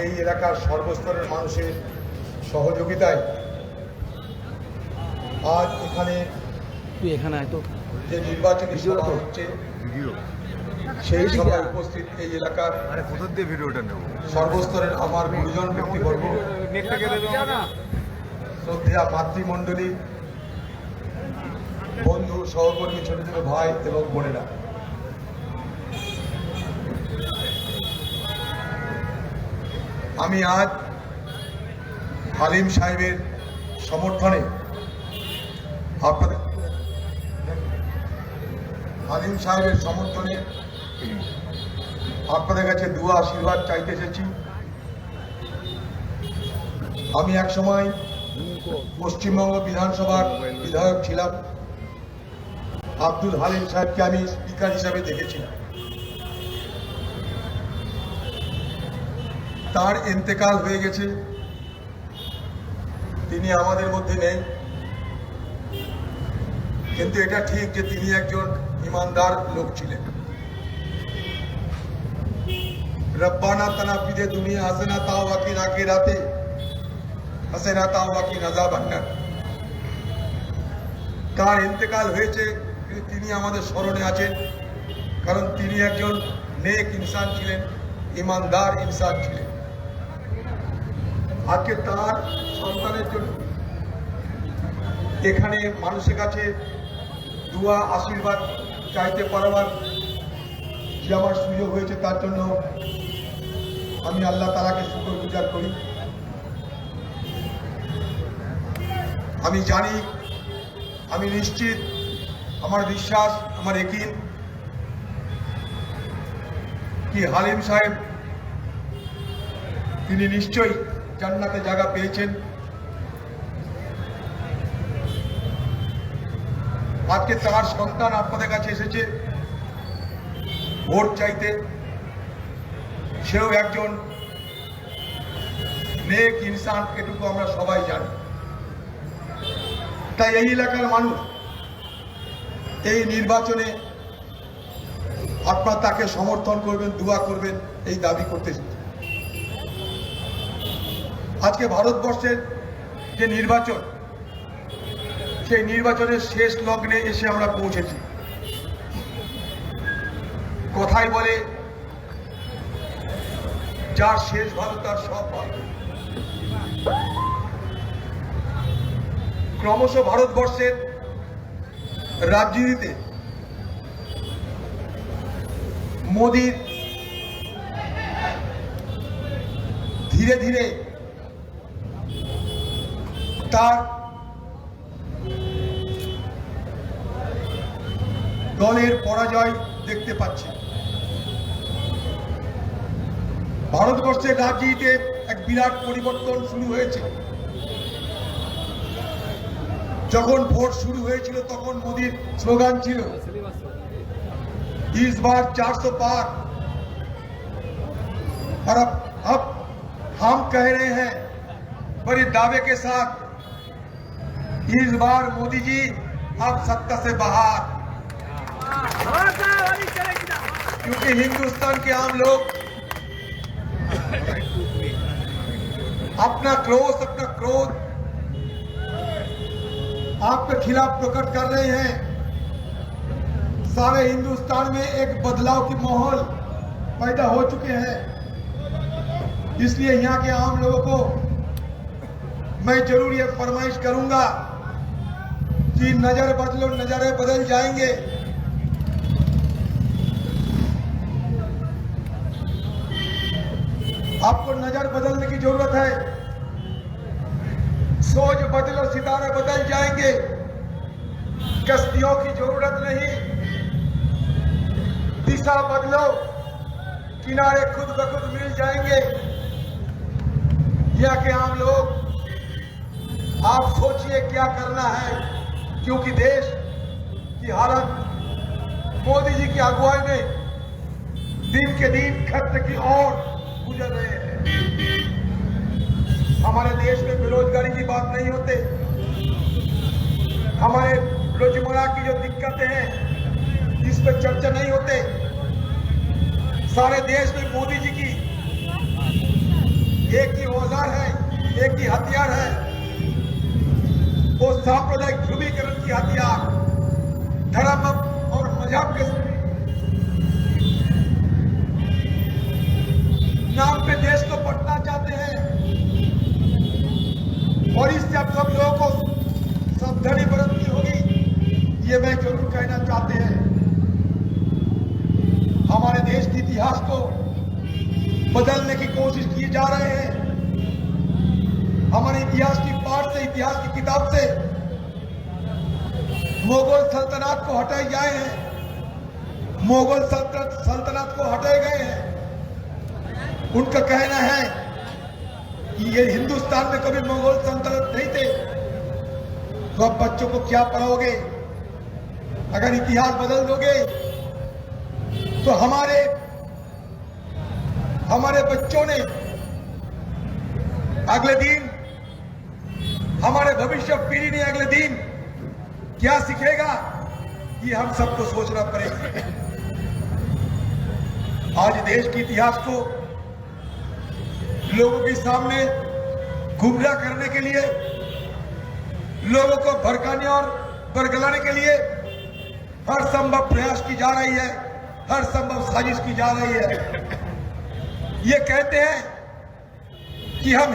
এই এলাকার সর্বস্তরের মানুষের সহযোগিতায় আজ এখানে যে নির্বাচনী সভা হচ্ছে সেই সভায় উপস্থিত এই এলাকার সর্বস্তরের আমার গুরুজন ব্যক্তিবর্গ, শ্রদ্ধেয়া মাতৃমণ্ডলী, বন্ধু, সহকর্মী, ছোট ছোট ভাই এবং বোনেরা, আমি আজ হালিম সাহেবের সমর্থনে আপনাদের কাছে দুয়া আশীর্বাদ চাইতে এসেছি। আমি এক সময় পশ্চিমবঙ্গ বিধানসভার বিধায়ক ছিলাম। আব্দুল হালিম সাহেবকে আমি স্পিকার হিসাবে দেখেছিলাম। তার ইন্তেকাল হয়ে গেছে, তিনি আমাদের মধ্যে নেই, কিন্তু এটা ঠিক যে তিনি একজন ইমানদার লোক ছিলেন। রব্বানা তানাফিদে দুনিয়া হাসানা তাও ওয়াকিন আখিরাতে হাসানা তাও ওয়াকিন আযাবান নার। তার ইন্তেকাল হয়েছে, তিনি আমাদের স্মরণে আছেন, কারণ তিনি একজন নেক ইনসান ছিলেন, ইমানদার ইনসান ছিলেন। আজকে তার সন্তানের জন্য এখানে মানুষের কাছে দুয়া আশীর্বাদ চাইতে পারবার যে আমার সুযোগ হয়েছে, তার জন্য আমি আল্লাহ তাআলাকে শুকরগুজার করি। আমি জানি, আমি নিশ্চিত, আমার বিশ্বাস, আমার ইয়াকিন কি হালিম সাহেব তিনি নিশ্চয়ই জান্নাতে জায়গা পেয়েছেন। আজকে তার সন্তান আপনাদের কাছে এসেছে ভোট চাইতে, সেও একজন নেক ইনসান, এটুকু আমরা সবাই জানি। তাই এই এলাকার মানুষ এই নির্বাচনে আপনারা তাকে সমর্থন করবেন, দোয়া করবেন, এই দাবি করতে। আজকে ভারতবর্ষের যে নির্বাচন, সেই নির্বাচনের শেষ লগ্নে এসে আমরা পৌঁছেছি। কথাই বলে, যার শেষ ভালো তার সব ভালো। ক্রমশ ভারতবর্ষের রাজনীতিতে মোদির ধীরে ধীরে তার দলের পরাজয় দেখতে পাচ্ছি। ভারতবর্ষের রাজনীতিতে এক বিরাট পরিবর্তন শুরু হয়েছে। যখন ভোট শুরু হয়েছিল তখন মোদির স্লোগান ছিল इस बार 400 पार, और अब हम कह रहे हैं बड़े दावे के साथ, इस बार मोदी जी आप सत्ता से बाहर। क्योंकि हिंदुस्तान के आम लोग अपना क्रोध आपके खिलाफ प्रकट कर रहे हैं। सारे हिंदुस्तान में एक बदलाव की माहौल पैदा हो चुके हैं। इसलिए यहाँ के आम लोगों को मैं जरूर ये फरमाइश करूंगा कि नजर बदलो, नजरें बदल जाएंगे। आपको नजर बदलने की जरूरत है। सोच बदलो, सितारे बदल जाएंगे। कश्तियों की जरूरत नहीं, दिशा बदलो, किनारे खुद ब खुद मिल जाएंगे। यहाँ के आम लोग, आप सोचिए क्या करना है, क्योंकि देश की हालत मोदी जी की अगुवाई में दिन के दिन खतरे की ओर गुजर रहे हैं। हमारे देश में बेरोजगारी की बात नहीं होते, हमारे रोजमर्रा की जो दिक्कतें हैं इस पर चर्चा नहीं होते। सारे देश में मोदी जी की एक ही औजार है, एक ही हथियार है, वो सांप्रदायिक ध्रुवीकरण की हथियार, धर्म और मजहब के नाम पे देश को बंटना चाहते हैं। और इससे अब सब लोगों को सावधानी बरतनी होगी, ये मैं जरूर कहना चाहते हैं। हमारे देश के इतिहास को बदलने की कोशिश की जा रहे हैं। हमारे इतिहास की पाठ से, इतिहास की किताब से मुगल सल्तनत को हटाए गए हैं, मुगल सल्तनत को हटाए गए हैं। उनका कहना है कि ये हिंदुस्तान में कभी मुगल सल्तनत नहीं थे। तो अब बच्चों को क्या पढ़ाओगे? अगर इतिहास बदल दोगे तो हमारे बच्चों ने अगले दिन, हमारे भविष्य पीढ़ी ने अगले दिन क्या सीखेगा, ये हम सबको सोचना पड़ेगा। आज देश के इतिहास को लोगों के सामने गुमराह करने के लिए, लोगों को भड़काने और बरगलाने के लिए हर संभव प्रयास की जा रही है, हर संभव साजिश की जा रही है। ये कहते हैं कि हम